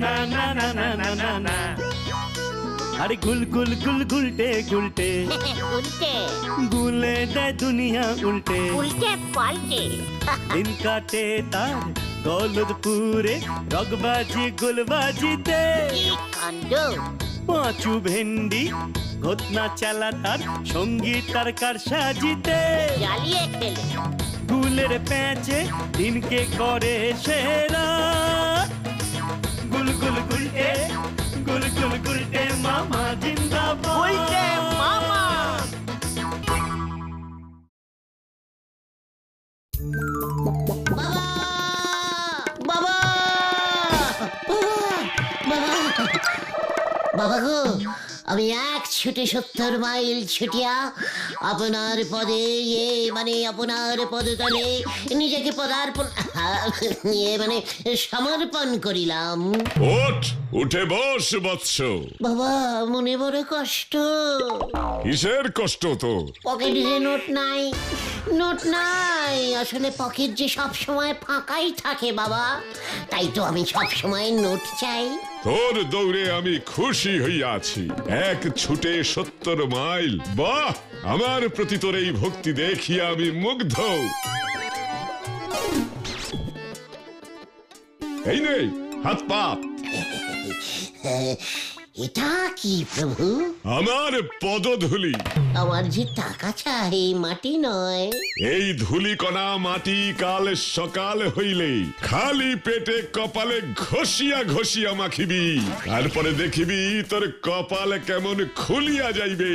না না না না না না না। আরে গুল গুল গুল গুলটে গুলটে উল্টে গুলে দেয় দুনিয়া উল্টে। উল্টে পাল্টে দিন কাটে তার দৌলতপুরে রগবাজি গুলবাজিতে। কি কাণ্ড! পাঁচু ভেন্ডি ঘটনা চালা তার সঙ্গী তার কার সাজিতে। জ্বালিয়ে খেলে গুলের প্যাঁচে দিনকে করে সেরা। গুল গুল গুলটে গুল গুল গুলটে মামা জিন্দাবাদ। উল্টে মামা। বাবা বাবা গো, আমি এক ছুটে 70 মাইল ছুটিয়া আপনার পদে আপনার পদতলে নিজেকে পদার্পণ সমর্পণ করিলাম। উঠে বস বৎস। বাবা মনে বড় কষ্ট। কিসের কষ্ট তোর? পকেটে যে নোট নাই, আসলে পকেট যে সব সময় ফাঁকাই থাকে বাবা, তাই তো আমি সব সময় নোট চাই। তোর দৌড়ে আমি খুশি হইয়াছি। এক ছুটে 70 মাইল। বাহ, আমার প্রতি তোর এই ভক্তি দেখিয়া আমি মুগ্ধ। এই নে হাত পাত। এটা কি প্রভু? আমার পদধূলি। আমার যে টাকা চাই, মাটি নয়। এই ধূলিকণা মাটি কাল সকাল হইলে খালি পেটে কপালে ঘষিয়া ঘষিয়া মাখিবি, তারপরে দেখিবি তোর কপাল কেমন খুলিয়া যাইবে।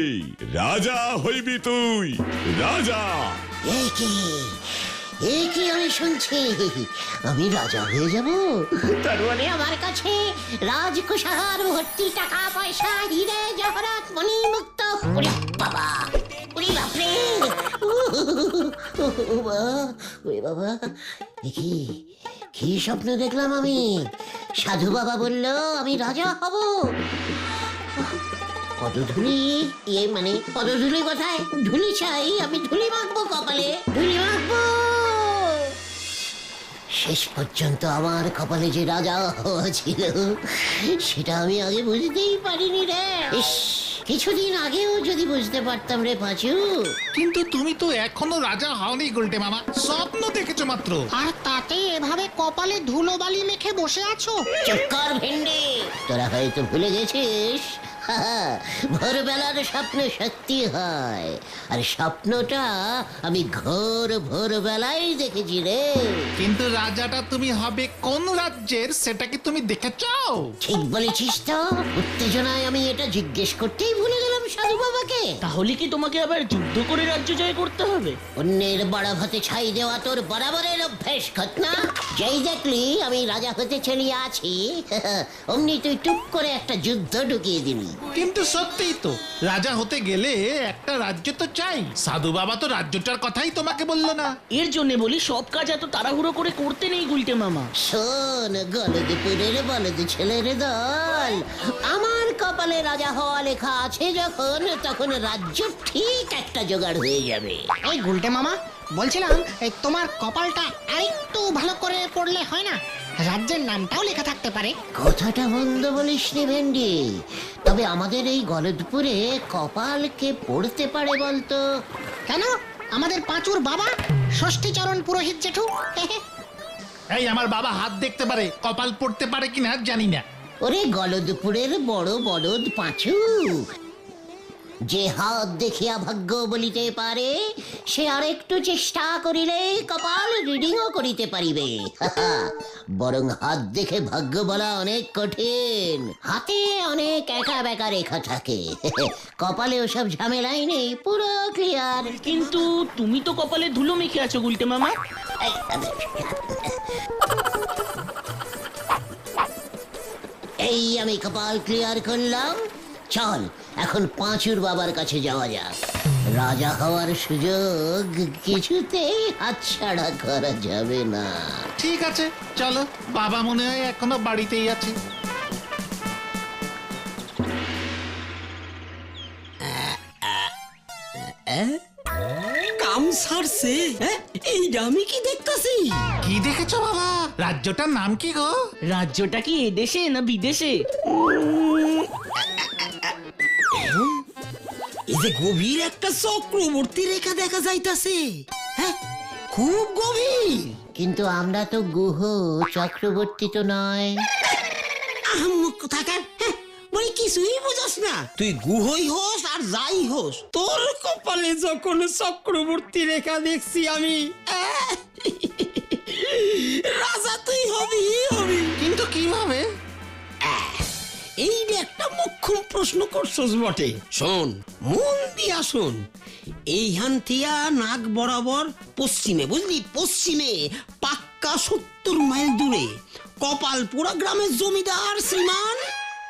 রাজা হইবি তুই, রাজা। এই কি আমি শুনছি? আমি রাজা হয়ে যাব? তার মানে আমার কাছে রাজকুশার ভর্তি টাকা পয়সা, হিরে জহরত মণি মুক্ত। ওরে বাবা, ওরে বাপরে, ওরে বাবা, কি স্বপ্ন দেখলাম আমি? সাধু বাবা বলল আমি রাজা হব। পদধূলি পদধূলি কোথায়? ধুলি চাই, আমি ধুলি মাখবো কপালে, ধুলি মাখবো। শেষ পর্যন্ত আমার কপালে যে রাজা হওয়া ছিল সেটা আমি আগে বুঝতেই পারিনি রে। কিছুদিন আগেও যদি বুঝতে পারতাম রে পাঁচু। কিন্তু তুমি তো এখনো রাজা হওনি গুলটে মামা, স্বপ্ন দেখেছো মাত্র। আর তাতে এভাবে কপালে ধুলোবালি মেখে বসে আছো। চুপ কর ভেন্ডি, তোরা হয়তো ভুলে গেছিস ভোরবেলার স্বপ্ন সত্যি হয়, আর স্বপ্নটা আমি ভোরবেলায় দেখেছি রে। কিন্তু রাজাটা তুমি হবে কোন রাজ্যের সেটা কি তুমি দেখেছো? ঠিক বলেছিস তো, উত্তেজনায় আমি এটা জিজ্ঞেস করতেই ভুলে গেলাম সাধু বাবাকে। তাহলে কি তোমাকে আবার যুদ্ধ করে রাজ্য জয় করতে হবে? অন্যের বড় ভাতে ছাই দেওয়া তোর বরাবরের অভ্যেস ঘটনা। যেই দেখলি আমি রাজা হতে চলিয়ে আছি অমনি তুই টুপ করে একটা যুদ্ধ ঢুকিয়ে দিলি। কিন্তু সত্যিই তো, রাজা হতে গেলে একটা রাজ্য তো চাই। সাধু বাবা তো রাজ্যটার কথাই তোমাকে বললো না। এর জন্য বলি সব কাজ এত তাড়াহুড়ো করে করতে নেই গুলটে মামা। শোন গলদপুরের বলদ ছেলের দল, আমার কপালে রাজা হওয়া লেখা আছে যখন, তখন রাজ্য ঠিক একটা জোগাড় হয়ে যাবে। এই গুলটে মামা, বলছিলাম তোমার কপালটা আরেকটু ভালো করে পড়লে হয় না? রাজ্যের নামটাও লেখা থাকতে পারে। কথাটা মন্দ বলিস নি ভেন্ডি, তবে আমাদের এই গলদপুরে কপাল কে পড়তে পারে বলতো? কেন? আমাদের পাঁচুর বাবা ষষ্ঠীচরণ পুরোহিত জেঠু। এই আমার বাবা হাত দেখতে পারে, কপাল পড়তে পারে কিনা জানি না। ওরে গলদপুরের বড় বলদ পাঁচু, যে হাত দেখিয়া ভাগ্য বলিতে পারে সে আরেকটু চেষ্টা করিলে কপাল রিডিংও করিতে পারিবে। বরং হাত দেখে ভাগ্য বলা অনেক কঠিন, হাতে অনেক একা বেকা রেখা থাকে। কপালে ওসব ঝামেলাই নেই, পুরো ক্লিয়ার। কিন্তু তুমি তো কপালে ধুলো মেখে আছো গুলটে মামা। এই আমি কপাল ক্লিয়ার করলাম, চল এখন পাঁচুর বাবার কাছে যাওয়া যাক। রাজা হওয়ার সুযোগ কিছুতেই হাতছাড়া করা যাবে না। ঠিক আছে চলো, বাবা মনে হয় এখনো বাড়িতেই আছে। কাম সারছে এইটা আমি কি দেখতাছি? কি দেখেছো বাবা? রাজ্যটার নাম কি গো? রাজ্যটা কি এদেশে না বিদেশে? এই যে গভীর একটা চক্রবর্তী রেখা দেখা যাইতাছে। হ্যাঁ, খুব গভীর। কিন্তু আমরা তো গুহ, চক্রবর্তী তো নয়। আহম্মক কোথাকার, বলি কিছুই বুঝাস না। তুই গুহই হোস আর যাই হোস, তোর কপালে যখন চক্রবর্তী রেখা দেখছি আমি, রাজা তুই হবি হবি। কিন্তু কিভাবে? এই যে একটা মোক্ষম প্রশ্ন করছস বটে। শোন, মন দিয়া শোন। এইখান থিয়া নাক বরাবর পশ্চিমে, বুঝলি, পশ্চিমে পাক্কা 70 মাইল দূরে কপালপুরা গ্রামের জমিদার শ্রীমান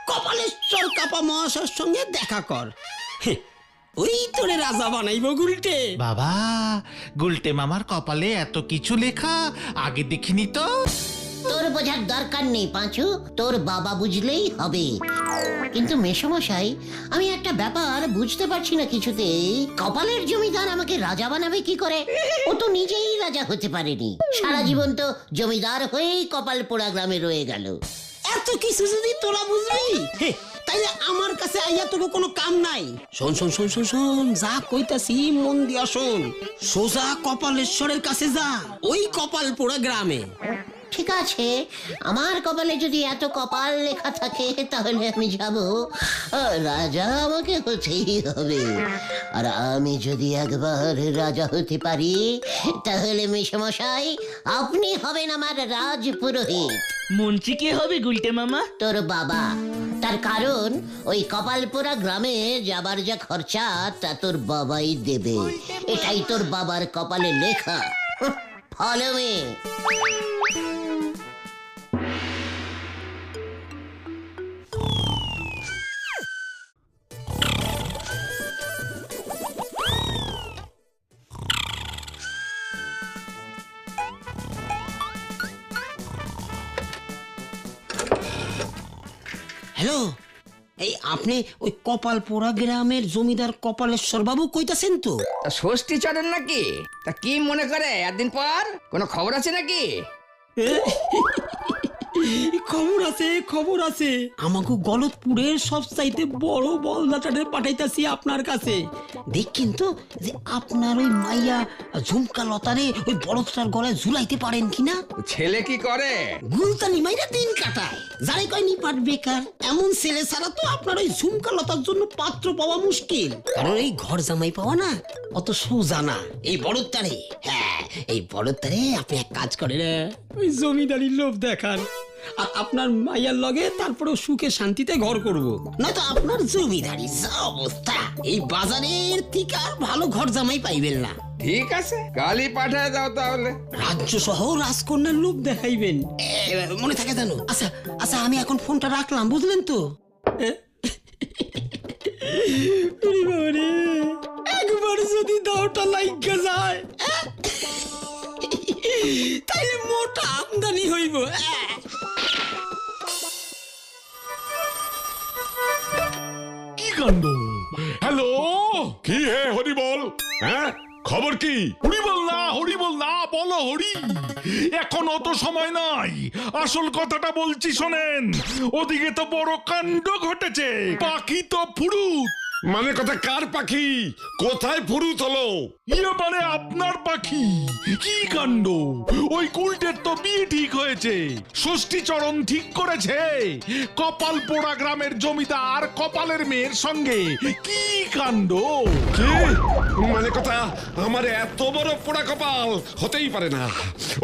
কপালেশ্বর কাপা মহাশয়ের সঙ্গে দেখা কর। ওই তোরে রাজা বানাইব গুলটে। বাবা, গুলটে মামার কপালে এত কিছু লেখা, আগে দেখিনি তো। তোর বোঝার দরকার নেই পাঁচু, তোর বাবা বুঝলেই হবে। কিন্তু মেসমশাই, আমি একটা ব্যাপার বুঝতে পারছি না কিছুতেই। কপালের জমিদার আমাকে রাজা বানাবে কি করে? ও তো নিজেই রাজা হতে পারেনি, সারা জীবন তো জমিদার হয়েই কপালপোড়া গ্রামে রয়ে গেল। এত কিছু যদি তোরা বুঝবি, তাইলে আমার কাছে আইয়া তোর কোনো কাম নাই। শোন শোন শোন শোন শোন, যা কইতাছি মন দিয়া শোন। সোজা কপালেশ্বরের কাছে যা, ওই কপালপুরা গ্রামে। ঠিক আছে, আমার কপালে যদি এত কপাল লেখা থাকে তাহলে আমি যাব। রাজা আমাকে হতেই হবে। আর আমি যদি একবার রাজা হতে পারি তাহলে মেসমশাই আপনি হবেন আমার রাজপুরোহিত। মন্ত্রী কে হবে গুলটে মামা? তোর বাবা। তার কারণ ওই কপালপুরা গ্রামে যাবার যা খরচা তা তোর বাবাই দেবে। এটাই তোর বাবার কপালে লেখা। Follow me. হ্যালো, এই আপনি ওই কপালপুরা গ্রামের জমিদার কপালেশ্বর বাবু কইতাছেন তো? তা ষষ্ঠী চড়েন নাকি? তা কি মনে করে একদিন পর কোনো খবর আছে নাকি? খবর আছে, খবর আছে। আমাকে গলতপুরের সবচাইতে বড় বলদাটারে পাঠাইতাছি আপনার কাছে। দেখেন তো যে আপনার ওই মাইয়া ঝুমকা লতারে ওই বলদটার গলায় ঝুলাইতে পারেন কিনা। ছেলে কি করে? গুলতানি মাইরা দিন কাটায়, যারে কয় নিপাট বেকার। এমন ছেলে ছাড়া তো আপনার ওই ঝুমকা লতার জন্য পাত্র পাওয়া মুশকিল। কারণ এই ঘর জামাই পাওয়া না অত সোজা না। এই বলদটারে, এই বলদটারে আপনি এক কাজ করেন, ওই জমিদারির লোভ দেখান আর আপনার মাইয়ার লগে তারপরে সুখে শান্তিতে ঘর করব। নয়তো আপনার জমিদারি যা অবস্থা, এই বাজারের থেকে আর ভালো ঘর জামাই পাইবেন না। ঠিক আছে, কালই পাঠায় দাও তাহলে। রাজ্য সহ রাজকন্যার লোভ দেখাইবেন, মনে থাকে জানো? আচ্ছা আচ্ছা, আমি এখন ফোনটা রাখলাম, বুঝলেন তো? একবার যদি দাওটা লাইগা যায় তাইলে মোটা আমদানি হইব। কি কাণ্ড! হ্যালো, কি হে হরি বল? হ্যাঁ, খবর কি? হরি বল না, বলো হরি। এখন অত সময় নাই, আসল কথাটা বলছি শোনেন। ওদিকে তো বড় কাণ্ড ঘটেছে, পাখি তো ফুরুত। মানে কথা কার পাখি? কোথায় ফুরুত হলো? ইয়ে মানে আপনার পাখি। কি কাণ্ড! ওই কুলটের তো বিয়ে ঠিক হয়েছে, ষষ্ঠী চরণ ঠিক করেছে কপালপোড়া গ্রামের জমিদার কপালের মেয়ের সঙ্গে। কি কাণ্ড! কি মানে কথা? আমার এত বড় পোড়া কপাল হতেই পারে না।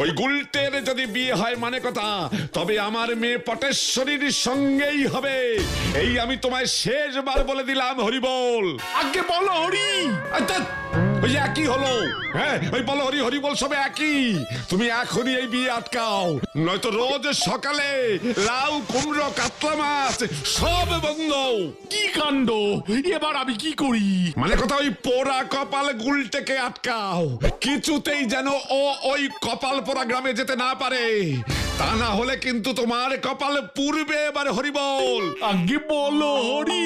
ওই গুলটের যদি বিয়ে হয় মানে কথা, তবে আমার মেয়ে পটেশ্বরীর সঙ্গেই হবে। এই আমি তোমায় শেষবার বলে দিলাম হরি বল। আগে বলো হরি। ওই একই হলো। হ্যাঁ, ওই বলো হরি, হরি বল সবে একই। তুমি এখনই এই বিয়ে আটকাও, নয়তো রোজ সকালে লাউ, কুমড়ো, কাতলা মাছ সব বন্ধ। কি কাণ্ড! এবার আমি কি করি? মানে কথা, ওই পোড়া কপাল গুলটেকে আটকাও, কিছুতেই যেন ও ওই কপাল পোড়া গ্রামে যেতে না পারে। তা না হলে কিন্তু তোমার কপাল পুড়বে এবার হরি বল। আগে বলো হরি।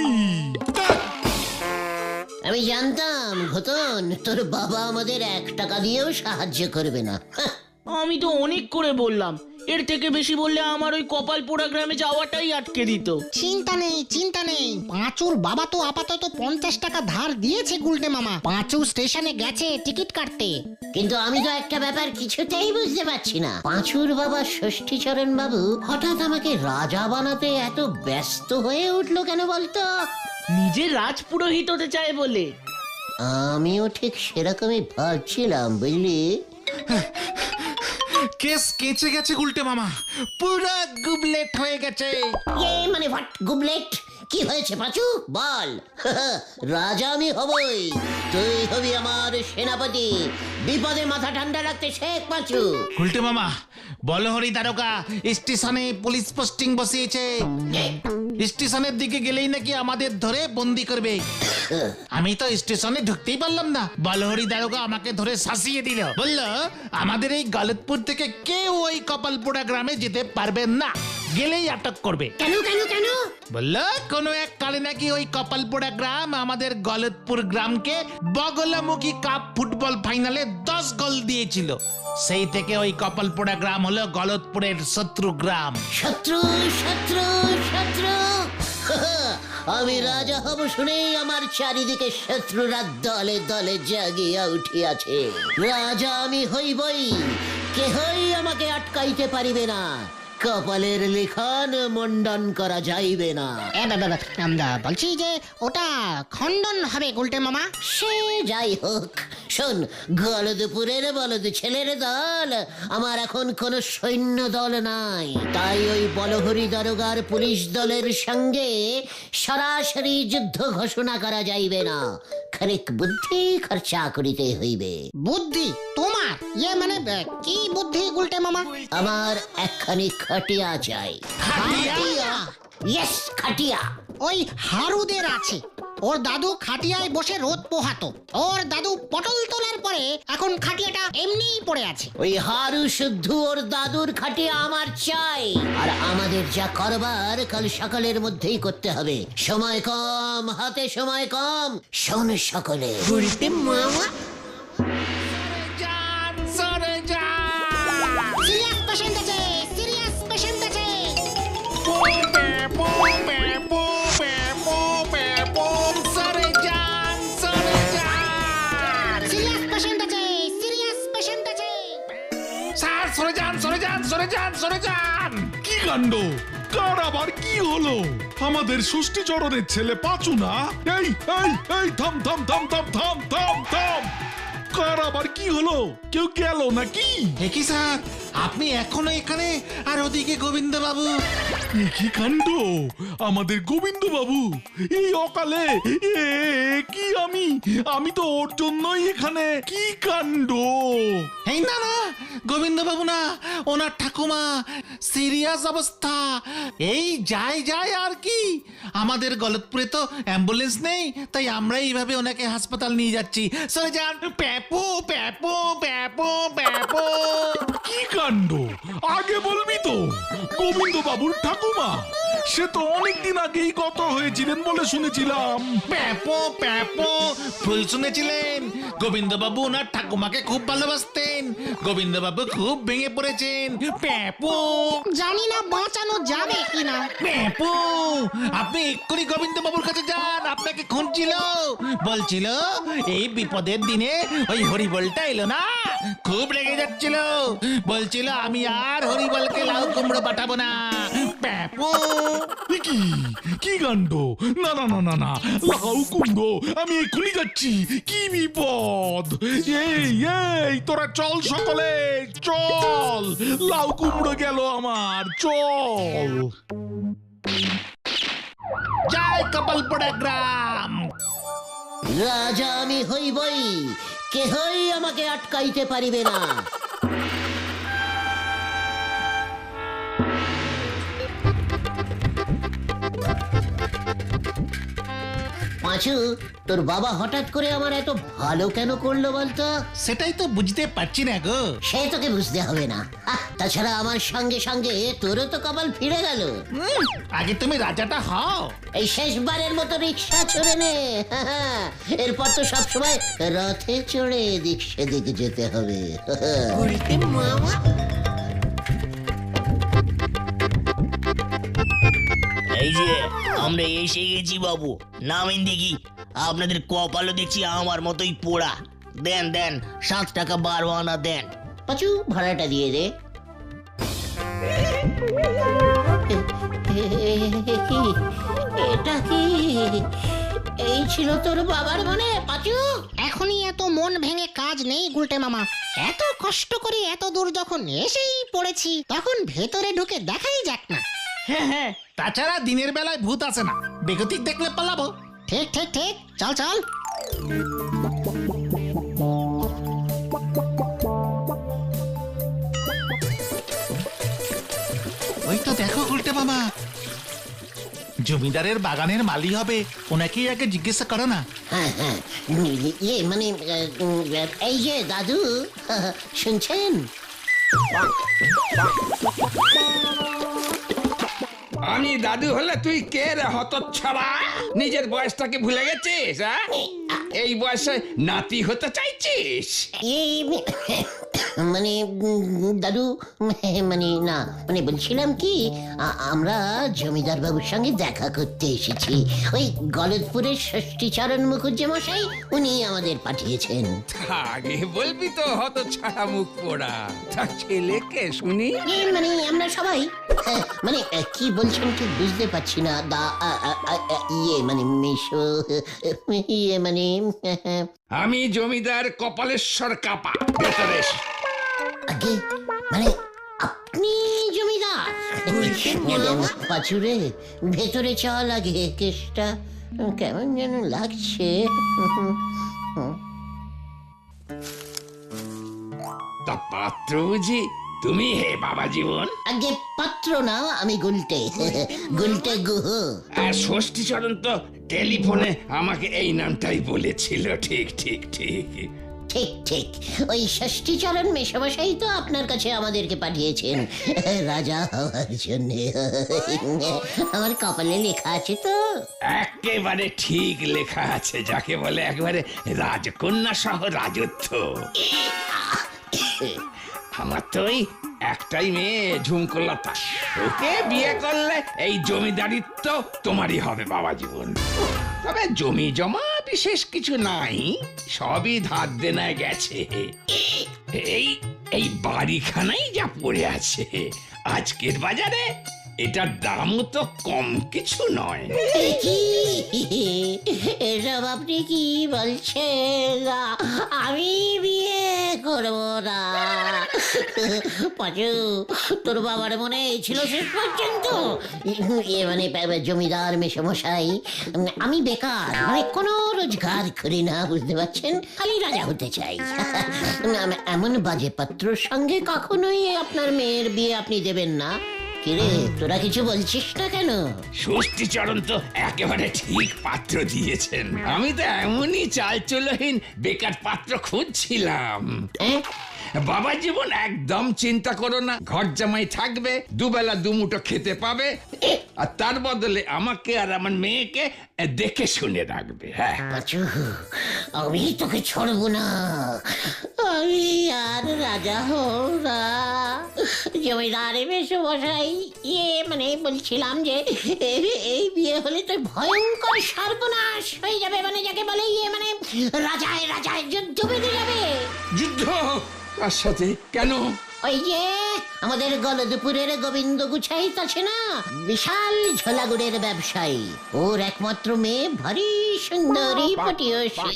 আমি জানতাম ঘটন তোর বাবা আমাদের 1 টাকা দিয়েও সাহায্য করবে না। হাহ, আমি তো অনেক করে বললাম, এর থেকে বেশি বললে আমার ওই কপাল পোড়া গ্রামে যাওয়াটাই আটকে দিত। চিন্তা নেই পাঁচুর বাবা তো আপাতত 50 টাকা ধার দিয়েছে গুলটে মামা। পাঁচু স্টেশনে গেছে টিকিট কাটতে। কিন্তু আমি তো একটা ব্যাপার কিছুতেই বুঝতে পারছি না, পাঁচুর বাবা ষষ্ঠীচরণ বাবু হঠাৎ আমাকে রাজা বানাতে এত ব্যস্ত হয়ে উঠলো কেন বলতো? নিজের রাজপুরোহিত হতে চায় বলে। আমিও ঠিক সেরকমই ভাবছিলাম বুঝলি। কেস কেঁচে গেছে গুলটে মামা, পুরো গুবলেট হয়ে গেছে। মানে হোয়াট গুবলেট? কি হয়েছে পাঁচু বল। রাজা আমি হবই, তুই হবি আমার সেনাপতি। বিপদে মাথা ঠান্ডা রাখতে শেখ পাঁচু। গুলটে মামা, বলহরি দ্বারকা স্টেশনে পুলিশ পোস্টিং বসিয়েছে। স্টেশনের দিকে গেলেই নাকি আমাদের ধরে বন্দি করবে। আমি তো স্টেশনে ঢুকতেই পারলাম না, বলহরি দ্বারকা আমাকে ধরে শাসিয়ে দিল। বলল আমাদের এই গলতপুর থেকে কেউ ওই কপালপোড়া গ্রামে যেতে পারবেন না, গেলেই আটক করবে। কেন কেন কেন? বলল কোনো এক কালে নাকি ওই কপালপোড়া গ্রাম আমাদের গলতপুর গ্রামকে বগলামুখী কাপ ফুটবল ফাইনালে 10 গোল দিয়েছিল। সেই থেকে ওই কপালপোড়া গ্রাম হলো গলতপুরের শত্রু গ্রাম। শত্রু শত্রু শত্রু। আমি রাজা হব শুনেই আমার চারিদিকে শত্রুরা দলে দলে জাগিয়া উঠিয়াছে। রাজা আমি হইবই, কেহই আমাকে আটকাইতে পারিবে না। কপালের লিখন মন্ডন করা যাইবে না। আমরা বলছি যে ওটা খণ্ডন হবে গুলটে মামা। সে যাই হোক, শোন, গলদপুরের বলদ ছেলের দল আমার এখন কোন সৈন্য দল নাই। তাই ওই বলহরি দারোগার পুলিশ দলের সঙ্গে সরাসরি যুদ্ধ ঘোষণা করা যাইবে না। খানিক বুদ্ধি খরচা করিতে হইবে। বুদ্ধি তোমার? মানে কি বুদ্ধি গুলটে মামা? আমার একখানি খাটিয়া চাই। খাটিয়া? ইয়েস, খাটিয়া। ওই হারুদের আছে, ওর দাদু খাটিয়ায় বসে রোদ পোহাতো। ওর দাদু পটল তোলার পরে এখন খাটিয়াটা এমনিই পড়ে আছে। ওই হারু শুদ্ধ ওর দাদুর খাটিয়া আমার চাই। আর আমাদের যা করবার কাল সকালের মধ্যেই করতে হবে। সময় কম, হাতে সময় কম। শোন সকলে, সিরিয়াস পেশেন্ট আছে, সিরিয়াস পেশেন্ট আছে। সিরিয়াস পেশেন্ট আছে, সিরিয়াস পেশেন্ট আছে। স্যার সরে যান, সরে যান, সরে যান, সরে যান। কি কাণ্ড, কার আবার কি হলো? আমাদের ষষ্ঠীচরণের ছেলে পাঁচু না? এই এই এই থাম থাম থাম থাম থাম থাম থাম। কার আবার কি হলো? কেউ গেল নাকি? কি স্যার, আপনি এখনো এখানে আর ওদিকে গোবিন্দ বাবু? কি কাণ্ড, আমাদের গোবিন্দ বাবু এই অকালে! এ কি, আমি তো ওর জন্যই এখানে। কি কাণ্ড! এই না না, গোবিন্দ বাবু না, ওনার ঠাকুমা সিরিয়াস অবস্থা। এই যায় আর কি। আমাদের গলতপুরে তো অ্যাম্বুলেন্স নেই, তাই আমরা এইভাবে ওনাকে হাসপাতাল নিয়ে যাচ্ছি। সরে যান। প্যাপো প্যাপো প্যাপো প্যাপো। কি কাণ্ড, আগে বলবি তো। গোবিন্দ বাবুর ঠাকুমা সে তো অনেকদিন আগেই গত হয়েছিলেন বলে শুনেছিলাম। প্যাপো প্যাপো, ভুল শুনেছিলেন। গোবিন্দ বাবু ওনার ঠাকুমাকে খুব ভালোবাসতেন। গোবিন্দ বাবু খুব ভেঙে পড়েছেন। প্যাপো। জানি না বাঁচানো যাবে কিনা। প্যাপো, আপনি এক্ষুনি গোবিন্দ বাবুর কাছে যান, আপনাকে খুঁজছিল। বলছিল এই বিপদের দিনে ওই হরিবলটা এলো না, খুব রেগে যাচ্ছিল। বলছিল আমি আর হরিবলকে লাউ কুমড়ো পাঠাবো না। প্যাপো। কি কাণ্ড! না না না না না, লাউ কুমড়ো আমি এক্ষুনি যাচ্ছি। কি বিপদ! এই তোরা চল, সকলে চল। লাউ কুমড়ো গেল আমার, চল। জয় কপালপোড়া গ্রাম। রাজা আমি হইবই, কেহই আমাকে আটকাইতে পারিবে না। পাঁচু, তোর বাবা হঠাৎ করে আমার এত ভালো কেন করলো বলতো? সেটাই তো বুঝতে পারছি না গো। সে তোকে বুঝতে হবে না। তাছাড়া আমার সঙ্গে সঙ্গে তোরও তো কপাল ফিরে গেল। আগে তুমি রাজাটা হও। এই শেষবারের মতো রিক্সা চড়ে নে। এরপর তো সবসময় রথে চড়ে এদিক সেদিক যেতে হবে। এই যে আমরা এসে গেছি বাবু, নামেন দেখি। আপনাদের কপালও দেখছি আমার মতোই পোড়া। দেন দেন, 7 টাকা 12 আনা দেন। পাঁচু, ভাড়াটা দিয়ে দে। এটা কি? এই ছিল তোর বাবার মনে পাঁচু? এখনই এত মন ভেঙে কাজ নেই গুলটে মামা। এত কষ্ট করে এত দূর যখন এসেই পড়েছি, তখন ভেতরে ঢুকে দেখাই যাক না। হ্যাঁ হ্যাঁ, তাছাড়া দিনের বেলায় ভূত আছে না, বেগতিক দেখলে পালাবো। ঠিক ঠিক ঠিক, চল চল। ওই তো দেখো উল্টে মামা, জমিদারের বাগানের মালি হবে, ওনাকেই আগে জিজ্ঞাসা করো না। হ্যাঁ হ্যাঁ, ইয়ে মানে এই যে দাদু, শুনছেন? আমি দাদু হলে তুই কে রে হতচ্ছাড়া? নিজের বয়সটাকে ভুলে গেছিস? এই বয়সে নাতি হতে চাইছিস? এই মানে দাদু, মানে না, মানে বলছিলাম কি, আমরা জমিদার বাবুর সঙ্গে দেখা করতে এসেছি। ওই গলদপুরের ষষ্ঠীচরণ মুখুজ্জে মশাই, উনি আমাদের পাঠিয়েছেন। আগে বলবি তো হতচ্ছাড়া মুখ পোড়া। তা ছেলেকে শুনি। মানে আমরা সবাই, মানে কি বলছেন ঠিক বুঝতে পারছি না। ইয়ে মানে মেশো, ইয়ে মানে আমি জমিদার কপালেশ্বর কাপা। ভেতরে এস। আগে মানে আপনি জমিদার? পাঁচুরে, ভেতরে চল আগে, কেসটা কেমন যেন লাগছে। তা পাত্র বুঝি তুমি? হে বাবা জীবন। আগে পাত্র না, আমি গুলটে, গুলটে গুহ। আর ষষ্ঠীচরণ তো টেলিফোনে আমাকে এই নামটাই বলেছিল। ঠিক ঠিক ঠিক ঠিক ঠিক, ওই ষষ্ঠীচরণ মেশামশাই তো আপনার কাছে আমাদেরকে পাঠিয়েছেন রাজা হওয়ার জন্য। আমার কপালে লেখা আছে তো। একেবারে ঠিক লেখা আছে, যাকে বলে একেবারে রাজকন্যা সহ রাজত্ব। আমার তো ওই একটাই মেয়ে ঝুমকোলতা, ওকে বিয়ে করলে এই জমিদারিত্ব তোমারই হবে বাবা জীবন। তবে জমি জমা বিশেষ কিছু নাই, সবই ধার দেনায় গেছে। এই এই বাড়িখানাই যা পড়ে আছে, আজকের বাজারে এটার দামও তো কম কিছু নয়। এসব আপনি কি বলছেন? আমি বিয়ে করবো না। পাঁচু, তোর বাবার মনে ছিল শেষ পর্যন্ত? ইয়ে মানে জমিদার মেশামশাই, আমি বেকার, মানে কোনো রোজগার করি না, বুঝতে পারছেন? খালি রাজা হতে চাই। এমন বাজে পাত্রর সঙ্গে কখনোই আপনার মেয়ের বিয়ে আপনি দেবেন না। কিরে, তোরা কিছু বলছিস না কেন? ষষ্ঠীচরণ তো একেবারে ঠিক পাত্র দিয়েছেন। আমি তো এমনই চালচলহীন বেকার পাত্র খুঁজছিলাম। বাবা জীবন, একদম চিন্তা করো না, ঘর জামাই থাকবে, দুবেলা দুমুঠো খেতে পাবে, আর তার বদলে আমাকে আর আমার মেয়েকে দেখে শুনে রাখবে। হ্যাঁ, পাঁচু, আমি তোকে ছাড়বো না। আমি আর রাজা হব না। জমিদার মেশামশাই, ইয়ে মানে বলছিলাম যে এই বিয়ে হলে তো ভয়ঙ্কর সর্বনাশ হয়ে যাবে, মানে যাকে বলে ইয়ে মানে রাজায় রাজায় যুদ্ধ বেঁধে যাবে। যুদ্ধ? কার সাথে? কেন? ওই যে আমাদের গলদপুরের গোবিন্দ গুছাইত আছে না, বিশাল ঝোলাগুড়ের ব্যবসায়ী, ওর একমাত্র মেয়ে ভারী সুন্দরী পটিয়সী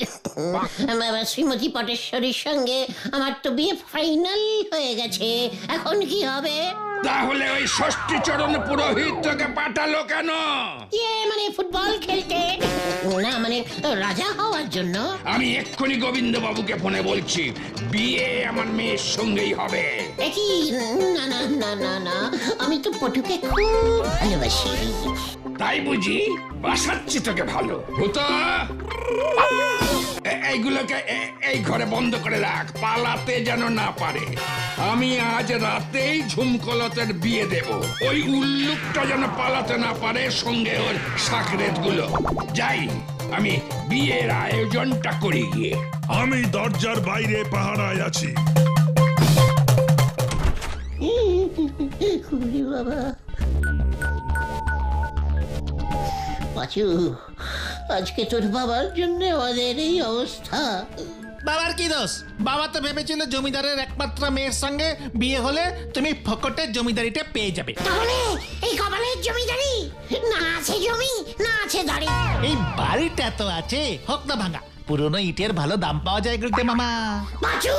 শ্রীমতী পটেশ্বরীর সঙ্গে আমার তো বিয়ে ফাইনাল হয়ে গেছে। এখন কি হবে? তাহলে ওই ষষ্ঠীচরণ পুরোহিত তোকে পাঠালো কেন? ইয়ে মানে ফুটবল খেলতে না, মানে রাজা হওয়ার জন্য। আমি এক্ষুনি গোবিন্দ বাবুকে ফোনে বলছি, বিয়ে আমার মেয়ের সঙ্গেই হবে। কি? না না না না না, আমি তো পটুকে খুব ভালোবাসি। তাই বুঝি বাসাচ্ছি তোকে ভালো ভূতা এইগুলোকে এই ঘরে বন্ধ করে রাখ, পালাতে যেন না পারে। আমি আজ রাতেই ঝুমকলতের বিয়ে দেব, ওই উল্লুকটা যেন পালাতে না পারে, সঙ্গে ওর সাকরেত গুলো। যাই আমি বিয়ের আয়োজনটা করি গিয়ে। আমি দরজার বাইরে পাহারায় আছি। ওরে বাবা, পাঁচু, আজকে তোর বাবার জন্য আমাদের এই অবস্থা। বাবার কি দোষ? বাবা তো ভেবেছিল জমিদারের একমাত্র মেয়ের সঙ্গে বিয়ে হলে তুমি ফকটের জমিদারিটা পেয়ে যাবে। তাহলে এই কপালের জমিদারি, না আছে জমি, না আছে দাড়ি। এই বাড়িটা তো আছে, হোক না ভাঙা। পুরনো ইটের ভালো দাম পাওয়া যায় গুলটে মামা। পাঁচু,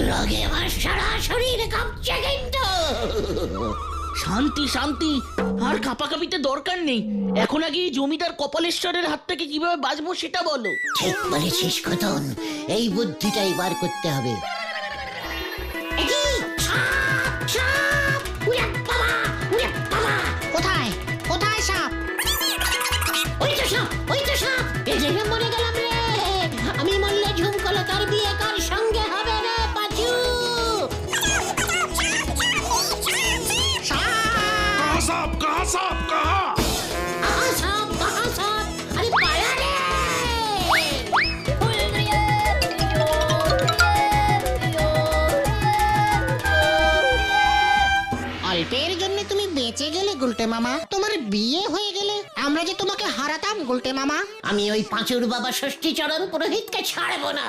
রাগে আমার সারা শরীর কাঁপছে কিন্তু। শান্তি শান্তি, আর কাপাকাপিতে দরকার নেই। এখন আগে এই জমিদার কপালেশ্বরের হাত থেকে কিভাবে বাঁচবো সেটা বলো। ঠিক বলেছিস খতন, এই বুদ্ধিটাই বার করতে হবে। কোথায় কোথায় সাপ? ওই তো সাপ, ওই তো সাপ। এই যে মরে গেলাম রে, আমি মরলে ঝুমকলতার বিয়ে কার সঙ্গে হবে রে পাঁচু? কাহা সাপ, কাহা সাপ, কাহা? কাহা সাপ, কাহা সাপ, আরে পালা রে। অল্পের জন্য তুমি বেঁচে গেলে গুলটে মামা, তোমার বিয়ে হয়ে গেলে আমরা যে তোমাকে হারাতাম গুলটে মামা। আমি ওই পাঁচুর বাবা ষষ্ঠীচরণ পুরোহিতকে ছাড়বো না।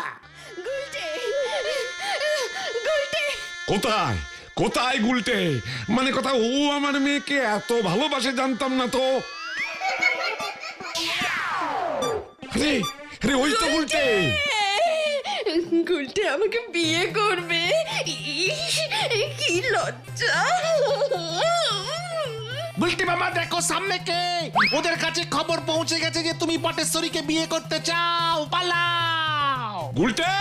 কোথায় কোথায় গুলটে? মানে কথা, ও আমার মেয়েকে এত ভালোবাসে জানতাম না তো। আরে আরে, ওই তো গুলটে। গুলটে আমাকে বিয়ে করবে, ইস, কি লজ্জা। গুলটে মামা দেখো সামনে কে, ওদের কাছে খবর পৌঁছে গেছে যে তুমি পটেশ্বরীকে বিয়ে করতে চাও, পালাও। গুলটে,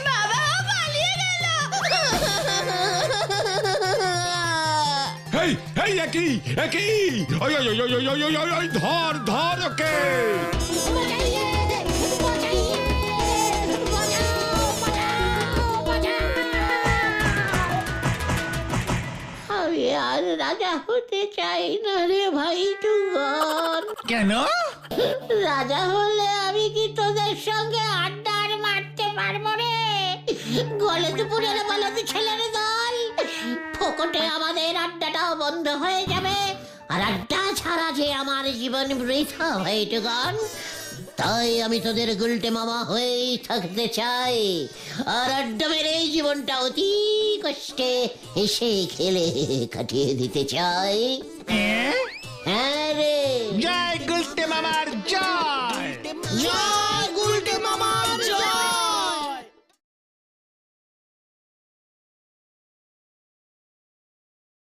বাবা পালিয়ে গেল। এই এই একই একই, ওই ওই ওই ওই ওই ওই ওই ওই, ধর ধর ওকে। আমি আর রাজা হতে চাই না রে ভাই টুগন। কেন? রাজা হলে আমি কি তোদের সঙ্গে আড্ডা আর মারতে পারবো রে? গলে দুপুরের বলদ ছেলের দল, ফোকটে আমাদের আড্ডাটাও বন্ধ হয়ে যাবে, আর আড্ডা ছাড়া যে আমার জীবন বৃথা হয় টুগন। তাই আমি তোদের গুলটে মামা হয়েই থাকতে চাই, আর আড্ডা মেরে এই জীবনটা অতি কষ্টে হেসে খেলে কাটিয়ে দিতে চাই।